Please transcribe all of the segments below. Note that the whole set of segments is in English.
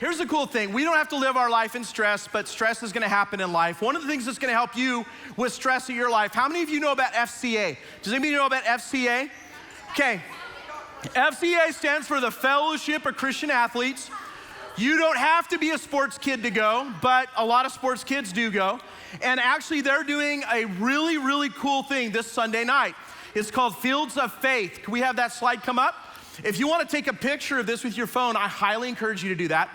Here's the cool thing. We don't have to live our life in stress, but stress is gonna happen in life. One of the things that's gonna help you with stress in your life, how many of you know about FCA? Does anybody know about FCA? Okay, FCA stands for the Fellowship of Christian Athletes. You don't have to be a sports kid to go, but a lot of sports kids do go. And actually they're doing a really, really cool thing this Sunday night. It's called Fields of Faith. Can we have that slide come up? If you wanna take a picture of this with your phone, I highly encourage you to do that.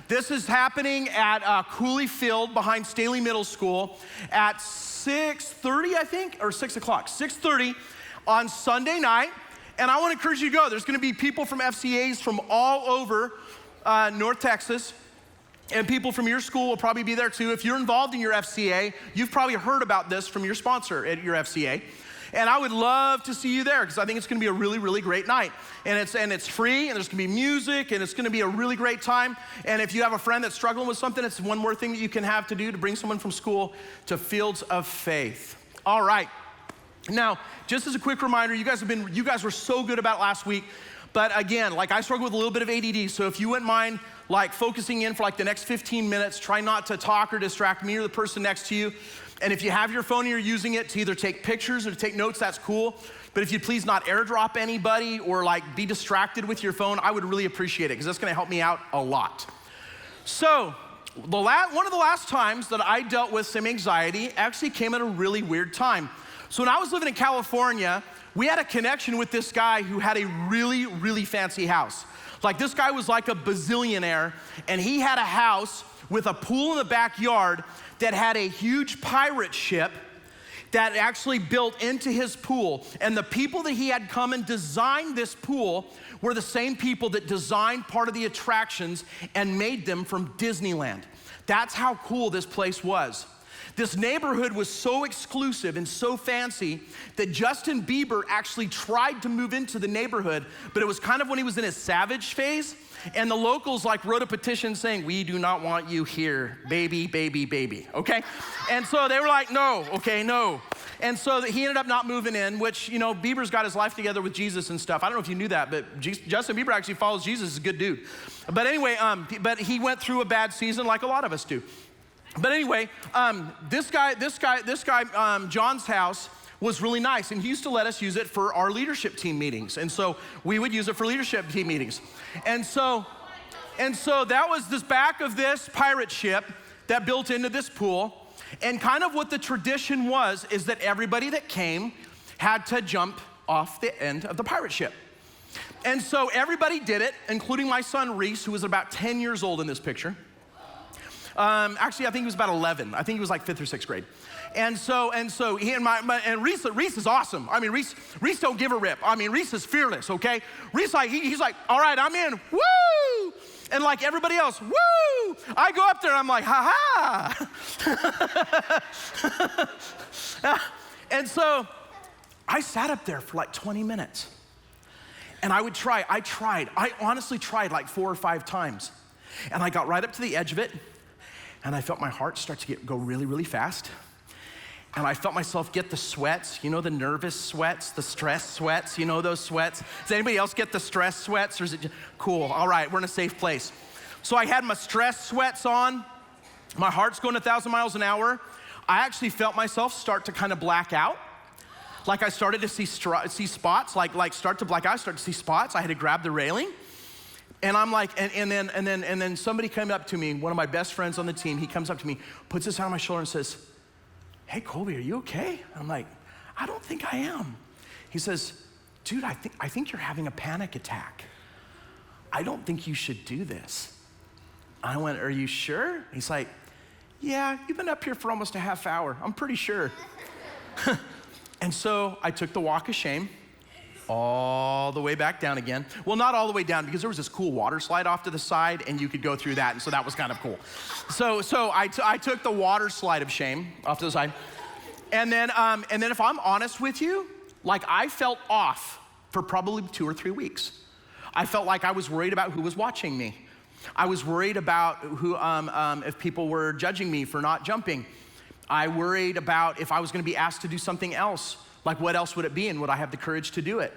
This is happening at Cooley Field behind Staley Middle School at 6:30, I think, or 6 o'clock, 6:30 on Sunday night. And I wanna encourage you to go. There's gonna be people from FCAs from all over North Texas, and people from your school will probably be there too. If you're involved in your FCA, you've probably heard about this from your sponsor at your FCA. And I would love to see you there because I think it's gonna be a really, really great night. And it's free, and there's gonna be music, and it's gonna be a really great time. And if you have a friend that's struggling with something, it's one more thing that you can have to do to bring someone from school to Fields of Faith. All right. Now, just as a quick reminder, you guys were so good about last week. But again, like I struggle with a little bit of ADD, so if you wouldn't mind like focusing in for like the next 15 minutes, try not to talk or distract me or the person next to you. And if you have your phone and you're using it to either take pictures or to take notes, that's cool. But if you'd please not airdrop anybody or like be distracted with your phone, I would really appreciate it because that's gonna help me out a lot. So, one of the last times that I dealt with some anxiety actually came at a really weird time. So when I was living in California, we had a connection with this guy who had a really, really fancy house. Like this guy was like a bazillionaire, and he had a house with a pool in the backyard that had a huge pirate ship that actually built into his pool. And the people that he had come and designed this pool were the same people that designed part of the attractions and made them from Disneyland. That's how cool this place was. This neighborhood was so exclusive and so fancy that Justin Bieber actually tried to move into the neighborhood, but it was kind of when he was in his savage phase, and the locals like wrote a petition saying, "We do not want you here, baby, baby, baby," okay? And so they were like, no, okay, no. And so he ended up not moving in, which, you know, Bieber's got his life together with Jesus and stuff. I don't know if you knew that, but Justin Bieber actually follows Jesus, is a good dude. But anyway, but he went through a bad season like a lot of us do. But anyway, this guy, John's house was really nice, and he used to let us use it for our leadership team meetings. And so we would use it for leadership team meetings. And so that was this back of this pirate ship that built into this pool. And kind of what the tradition was is that everybody that came had to jump off the end of the pirate ship. And so everybody did it, including my son Reese, who was about 10 years old in this picture. Actually, I think he was about 11. I think he was like 5th or 6th grade. And so he and Reese is awesome. I mean, Reese don't give a rip. I mean, Reese is fearless, okay? Reese, like, he's like, all right, I'm in, woo! And like everybody else, woo! I go up there and I'm like, ha ha! And so I sat up there for like 20 minutes. And I honestly tried like 4 or 5 times. And I got right up to the edge of it, and I felt my heart start to go really, really fast. And I felt myself get the sweats, you know, the nervous sweats, the stress sweats, you know those sweats? Does anybody else get the stress sweats, or is it just, cool, all right, we're in a safe place. So I had my stress sweats on, my heart's going 1,000 miles an hour. I actually felt myself start to kind of black out. Like I started to see spots, like start to black out, start to see spots. I had to grab the railing. And I'm like, and then somebody came up to me, one of my best friends on the team, he comes up to me, puts his hand on my shoulder and says, "Hey, Colby, are you okay?" I'm like, "I don't think I am." He says, "Dude, I think you're having a panic attack. I don't think you should do this." I went, "Are you sure?" He's like, "Yeah, you've been up here for almost a half hour. I'm pretty sure." And so I took the walk of shame all the way back down again. Well, not all the way down, because there was this cool water slide off to the side, and you could go through that, and so that was kind of cool. So I took the water slide of shame off to the side. And then if I'm honest with you, like I felt off for probably 2 or 3 weeks. I felt like I was worried about who was watching me. I was worried about who, if people were judging me for not jumping. I worried about if I was gonna be asked to do something else. Like, what else would it be, and would I have the courage to do it?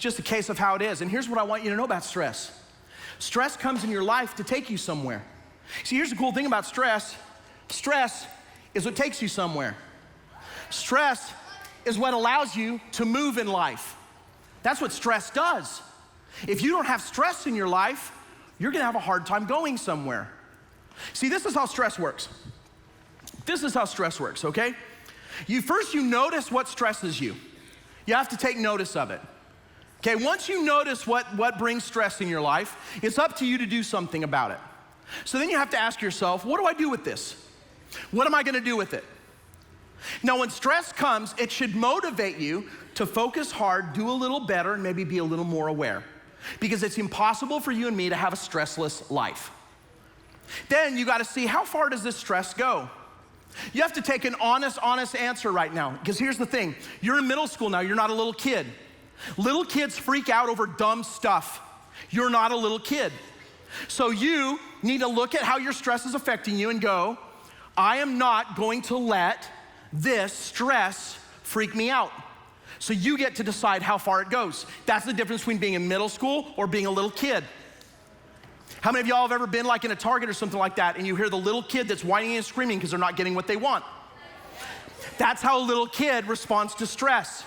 just a case of how it is. And here's what I want you to know about stress. Stress comes in your life to take you somewhere. See, here's the cool thing about stress. Stress is what takes you somewhere. Stress is what allows you to move in life. That's what stress does. If you don't have stress in your life, you're gonna have a hard time going somewhere. See, this is how stress works. This is how stress works, okay? You notice what stresses you. You have to take notice of it. Okay, once you notice what brings stress in your life, it's up to you to do something about it. So then you have to ask yourself, what do I do with this? What am I gonna do with it? Now, when stress comes, it should motivate you to focus hard, do a little better, and maybe be a little more aware. Because it's impossible for you and me to have a stressless life. Then you gotta see, how far does this stress go? You have to take an honest answer right now. Because here's the thing, you're in middle school now, you're not a little kid. Little kids freak out over dumb stuff. You're not a little kid. So you need to look at how your stress is affecting you and go, I am not going to let this stress freak me out. So you get to decide how far it goes. That's the difference between being in middle school or being a little kid. How many of y'all have ever been like in a Target or something like that and you hear the little kid that's whining and screaming because they're not getting what they want? That's how a little kid responds to stress.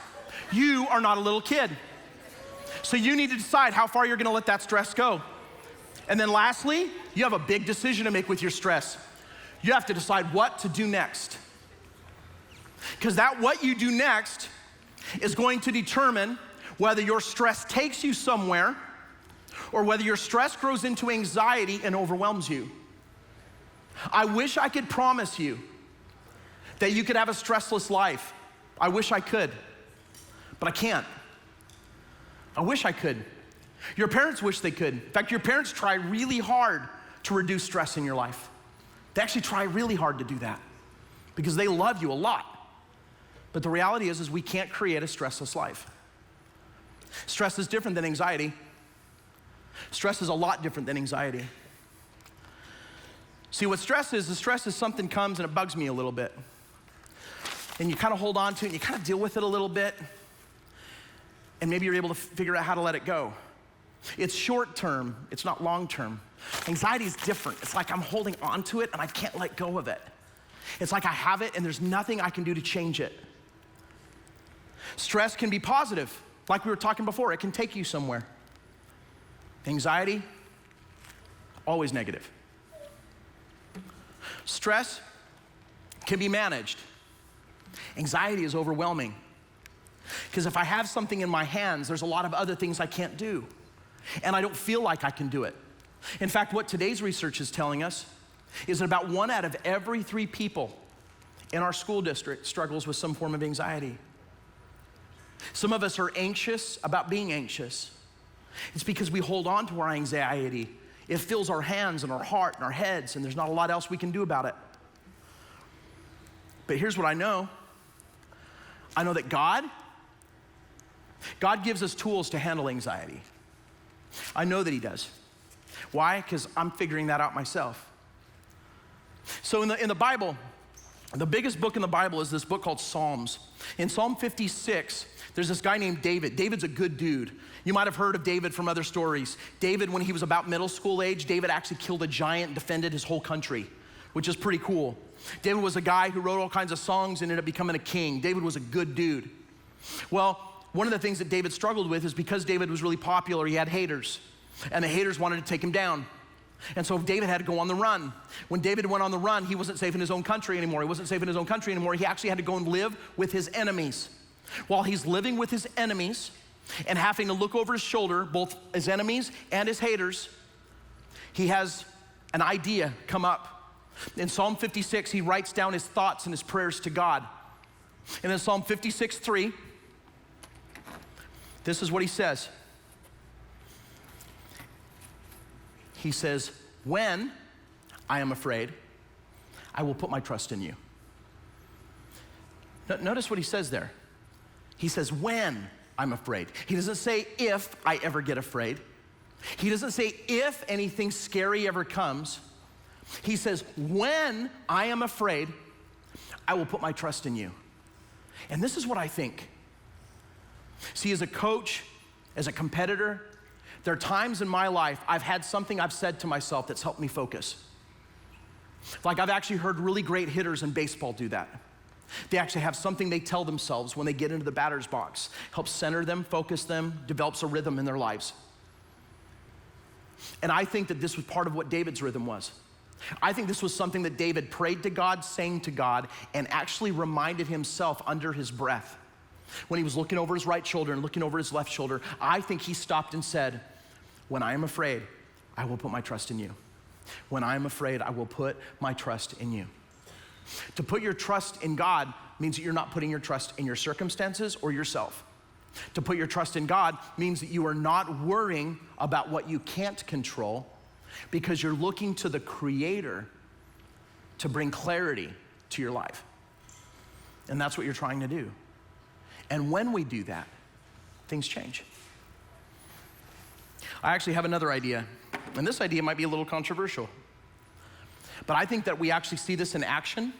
You are not a little kid. So you need to decide how far you're gonna let that stress go. And then lastly, you have a big decision to make with your stress. You have to decide what to do next. Because that what you do next is going to determine whether your stress takes you somewhere or whether your stress grows into anxiety and overwhelms you. I wish I could promise you that you could have a stressless life. I wish I could, but I can't. I wish I could. Your parents wish they could. In fact, your parents try really hard to reduce stress in your life. They actually try really hard to do that because they love you a lot. But the reality is we can't create a stressless life. Stress is different than anxiety. Stress is a lot different than anxiety. See, what stress is something comes and it bugs me a little bit. And you kind of hold on to it and you kind of deal with it a little bit. And maybe you're able to figure out how to let it go. It's short term, it's not long term. Anxiety is different. It's like I'm holding on to it and I can't let go of it. It's like I have it and there's nothing I can do to change it. Stress can be positive. Like we were talking before, it can take you somewhere. Anxiety, always negative. Stress can be managed. Anxiety is overwhelming. Because if I have something in my hands, there's a lot of other things I can't do. And I don't feel like I can do it. In fact, what today's research is telling us is that about 1 out of every 3 people in our school district struggles with some form of anxiety. Some of us are anxious about being anxious. It's because we hold on to our anxiety. It fills our hands and our heart and our heads, and there's not a lot else we can do about it. But here's what I know. I know that God gives us tools to handle anxiety. I know that He does. Why? Because I'm figuring that out myself. So in the Bible, the biggest book in the Bible is this book called Psalms. In Psalm 56, there's this guy named David. David's a good dude. You might have heard of David from other stories. David, when he was about middle school age, David actually killed a giant and defended his whole country, which is pretty cool. David was a guy who wrote all kinds of songs and ended up becoming a king. David was a good dude. Well, one of the things that David struggled with is because David was really popular, he had haters. And the haters wanted to take him down. And so David had to go on the run. When David went on the run, he wasn't safe in his own country anymore. He actually had to go and live with his enemies. While he's living with his enemies and having to look over his shoulder, both his enemies and his haters, he has an idea come up. In Psalm 56, he writes down his thoughts and his prayers to God. And in Psalm 56:3, this is what he says. He says, when I am afraid, I will put my trust in you. Notice what he says there. He says, when I'm afraid. He doesn't say if I ever get afraid. He doesn't say if anything scary ever comes. He says, when I am afraid, I will put my trust in you. And this is what I think. See, as a coach as a competitor, there are times in my life I've had something I've said to myself that's helped me focus. Like I've actually heard really great hitters in baseball do that. They actually have something they tell themselves when they get into the batter's box. Helps center them, focus them, develops a rhythm in their lives. And I think that this was part of what David's rhythm was. I think this was something that David prayed to God, sang to God, and actually reminded himself under his breath. When he was looking over his right shoulder and looking over his left shoulder, I think he stopped and said, when I am afraid, I will put my trust in you. When I am afraid, I will put my trust in you. To put your trust in God means that you're not putting your trust in your circumstances or yourself. To put your trust in God means that you are not worrying about what you can't control because you're looking to the Creator to bring clarity to your life. And that's what you're trying to do. And when we do that, things change. I actually have another idea, and this idea might be a little controversial. But I think that we actually see this in action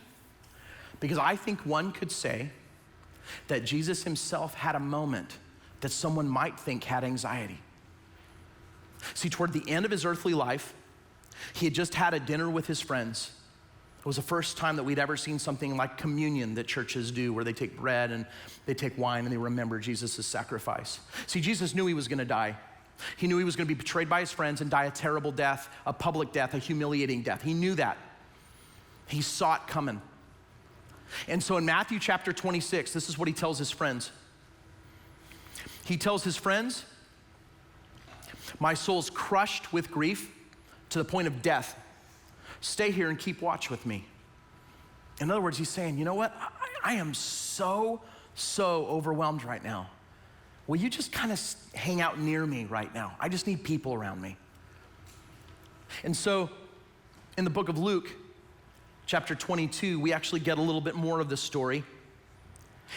because I think one could say that Jesus himself had a moment that someone might think had anxiety. See, toward the end of his earthly life, he had just had a dinner with his friends. It was the first time that we'd ever seen something like communion that churches do, where they take bread and they take wine and they remember Jesus' sacrifice. See, Jesus knew he was gonna die. He knew he was gonna be betrayed by his friends and die a terrible death, a public death, a humiliating death. He knew that. He saw it coming. And so in Matthew chapter 26, this is what he tells his friends. He tells his friends, my soul's crushed with grief to the point of death. Stay here and keep watch with me. In other words, he's saying, you know what? I am so overwhelmed right now. Will you just kind of hang out near me right now? I just need people around me. And so in the book of Luke, chapter 22, we actually get a little bit more of the story.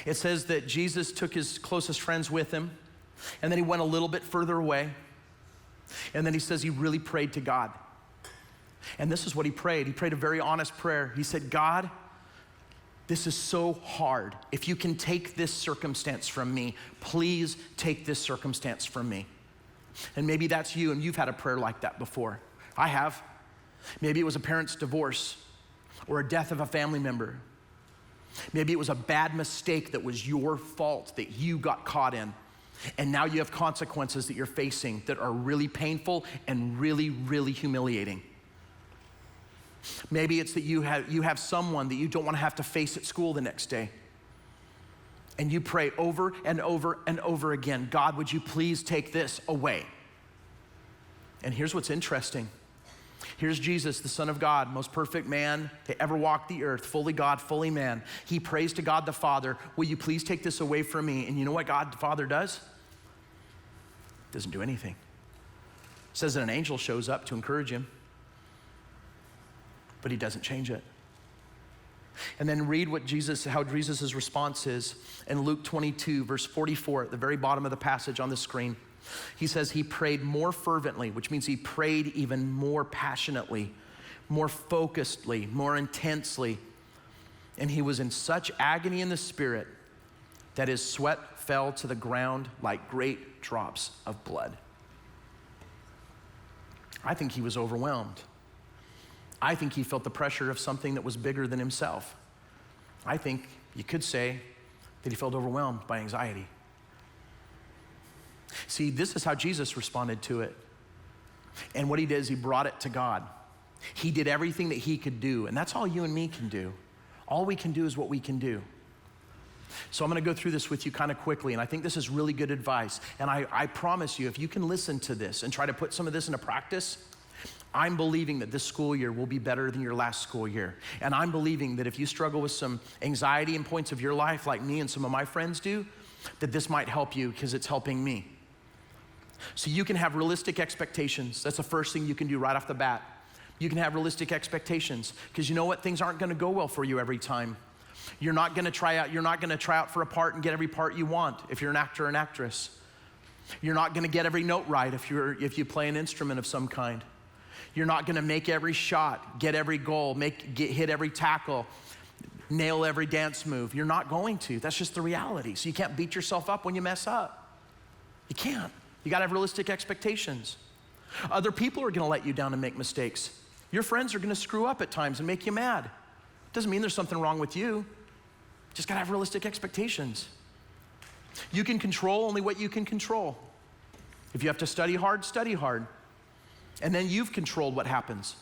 It says that Jesus took his closest friends with him, and then he went a little bit further away. And then he says he really prayed to God. And this is what he prayed. He prayed a very honest prayer. He said, God, this is so hard. If you can take this circumstance from me, please take this circumstance from me. And maybe that's you, and you've had a prayer like that before. I have. Maybe it was a parent's divorce or a death of a family member. Maybe it was a bad mistake that was your fault that you got caught in. And now you have consequences that you're facing that are really painful and really, really humiliating. Maybe it's that you have someone that you don't want to have to face at school the next day. And you pray over and over and over again, God, would you please take this away? And here's what's interesting. Here's Jesus, the Son of God, most perfect man to ever walk the earth, fully God, fully man. He prays to God the Father, will you please take this away from me? And you know what God the Father does? Doesn't do anything. It says that an angel shows up to encourage him, but he doesn't change it. And then read how Jesus' response is in Luke 22, verse 44, at the very bottom of the passage on the screen. He says he prayed more fervently, which means he prayed even more passionately, more focusedly, more intensely. And he was in such agony in the spirit that his sweat fell to the ground like great drops of blood. I think he was overwhelmed. I think he felt the pressure of something that was bigger than himself. I think you could say that he felt overwhelmed by anxiety. See, this is how Jesus responded to it. And what he did is he brought it to God. He did everything that he could do, and that's all you and me can do. All we can do is what we can do. So I'm gonna go through this with you kind of quickly, and I think this is really good advice. And I promise you, if you can listen to this and try to put some of this into practice, I'm believing that this school year will be better than your last school year. And I'm believing that if you struggle with some anxiety in points of your life like me and some of my friends do, that this might help you because it's helping me. So you can have realistic expectations. That's the first thing you can do right off the bat. You can have realistic expectations because you know what? Things aren't gonna go well for you every time. You're not gonna try out for a part and get every part you want if you're an actor or an actress. You're not gonna get every note right if you play an instrument of some kind. You're not gonna make every shot, get every goal, hit every tackle, nail every dance move. You're not going to. That's just the reality. So you can't beat yourself up when you mess up. You can't. You gotta have realistic expectations. Other people are gonna let you down and make mistakes. Your friends are gonna screw up at times and make you mad. Doesn't mean there's something wrong with you. Just gotta have realistic expectations. You can control only what you can control. If you have to study hard, study hard. And then you've controlled what happens.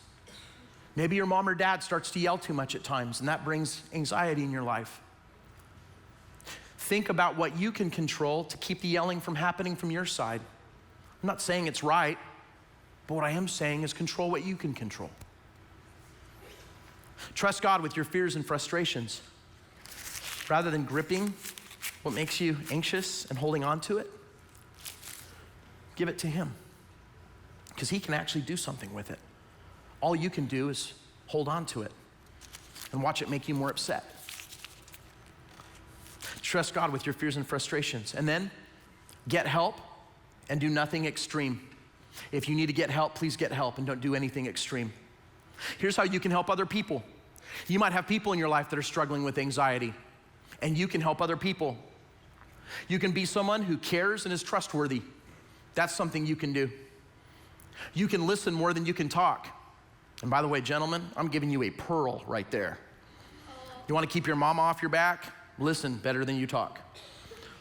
Maybe your mom or dad starts to yell too much at times, and that brings anxiety in your life. Think about what you can control to keep the yelling from happening from your side. I'm not saying it's right, but what I am saying is control what you can control. Trust God with your fears and frustrations. Rather than gripping what makes you anxious and holding on to it, give it to Him, because He can actually do something with it. All you can do is hold on to it and watch it make you more upset. Trust God with your fears and frustrations, and then get help and do nothing extreme. If you need to get help, please get help and don't do anything extreme. Here's how you can help other people. You might have people in your life that are struggling with anxiety, and you can help other people. You can be someone who cares and is trustworthy. That's something you can do. You can listen more than you can talk. And by the way, gentlemen, I'm giving you a pearl right there. You want to keep your mama off your back? Listen better than you talk.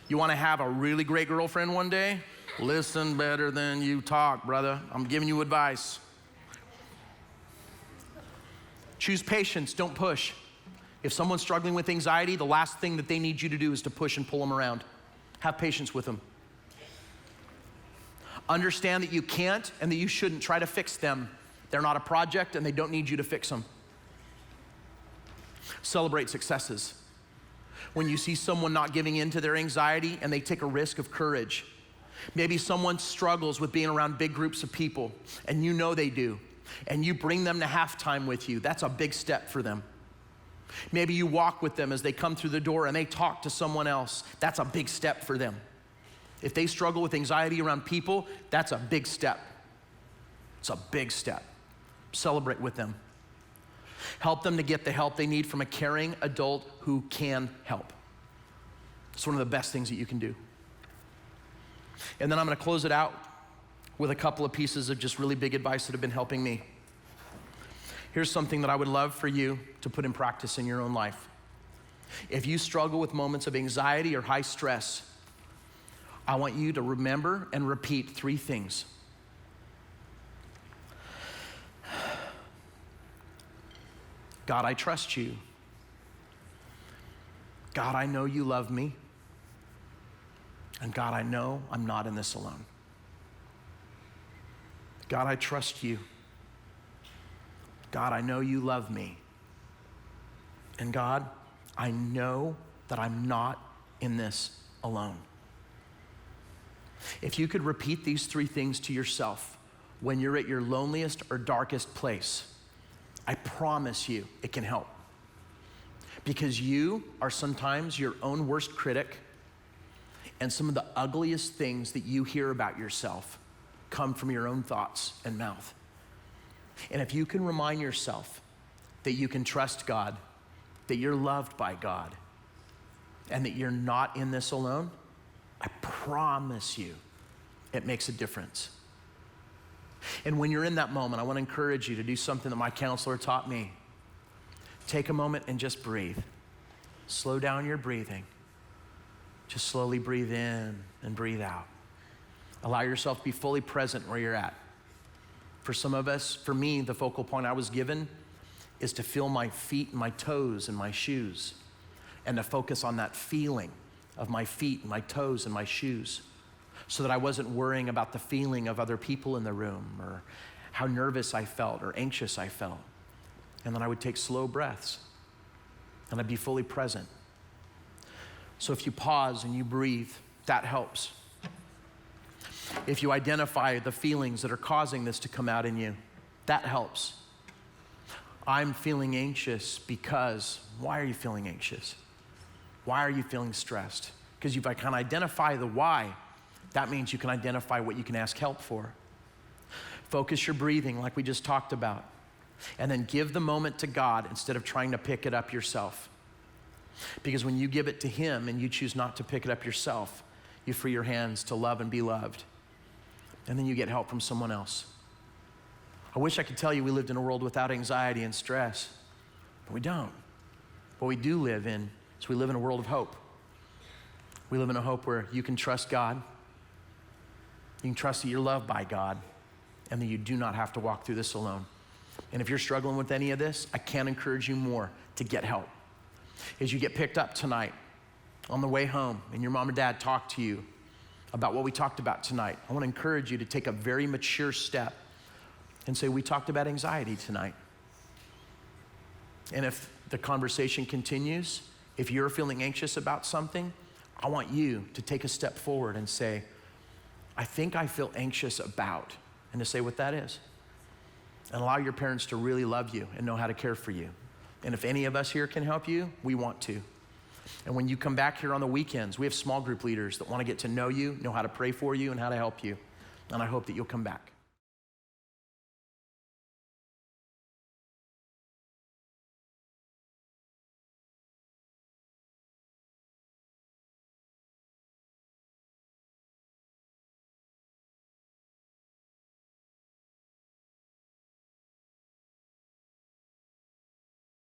You want to have a really great girlfriend one day? Listen better than you talk, brother. I'm giving you advice. Choose patience, don't push. If someone's struggling with anxiety, the last thing that they need you to do is to push and pull them around. Have patience with them. Understand that you can't and that you shouldn't try to fix them. They're not a project and they don't need you to fix them. Celebrate successes. When you see someone not giving in to their anxiety and they take a risk of courage. Maybe someone struggles with being around big groups of people and you know they do, and you bring them to halftime with you. That's a big step for them. Maybe you walk with them as they come through the door and they talk to someone else. That's a big step for them. If they struggle with anxiety around people, that's a big step. It's a big step. Celebrate with them. Help them to get the help they need from a caring adult who can help. It's one of the best things that you can do. And then I'm gonna close it out with a couple of pieces of just really big advice that have been helping me. Here's something that I would love for you to put in practice in your own life. If you struggle with moments of anxiety or high stress, I want you to remember and repeat 3 things. God, I trust you. God, I know you love me. And God, I know I'm not in this alone. God, I trust you. God, I know you love me. And God, I know that I'm not in this alone. If you could repeat these 3 things to yourself when you're at your loneliest or darkest place, I promise you it can help. Because you are sometimes your own worst critic, and some of the ugliest things that you hear about yourself come from your own thoughts and mouth. And if you can remind yourself that you can trust God, that you're loved by God, and that you're not in this alone, I promise you it makes a difference. And when you're in that moment, I want to encourage you to do something that my counselor taught me. Take a moment and just breathe. Slow down your breathing. Just slowly breathe in and breathe out. Allow yourself to be fully present where you're at. For some of us, for me, the focal point I was given is to feel my feet and my toes and my shoes, and to focus on that feeling of my feet and my toes and my shoes, so that I wasn't worrying about the feeling of other people in the room or how nervous I felt or anxious I felt. And then I would take slow breaths and I'd be fully present. So if you pause and you breathe, that helps. If you identify the feelings that are causing this to come out in you, that helps. I'm feeling anxious because, why are you feeling anxious? Why are you feeling stressed? Because if I can identify the why, that means you can identify what you can ask help for. Focus your breathing like we just talked about. And then give the moment to God instead of trying to pick it up yourself. Because when you give it to Him and you choose not to pick it up yourself, you free your hands to love and be loved. and then you get help from someone else. I wish I could tell you we lived in a world without anxiety and stress, but we don't. What we do live in is we live in a world of hope. We live in a hope where you can trust God, you can trust that you're loved by God, and that you do not have to walk through this alone. And if you're struggling with any of this, I can't encourage you more to get help. As you get picked up tonight on the way home and your mom and dad talk to you about what we talked about tonight, I want to encourage you to take a very mature step and say, we talked about anxiety tonight. And if the conversation continues, if you're feeling anxious about something, I want you to take a step forward and say, I think I feel anxious about, and to say what that is. And allow your parents to really love you and know how to care for you. And if any of us here can help you, we want to. And when you come back here on the weekends, we have small group leaders that want to get to know you, know how to pray for you, and how to help you. And I hope that you'll come back.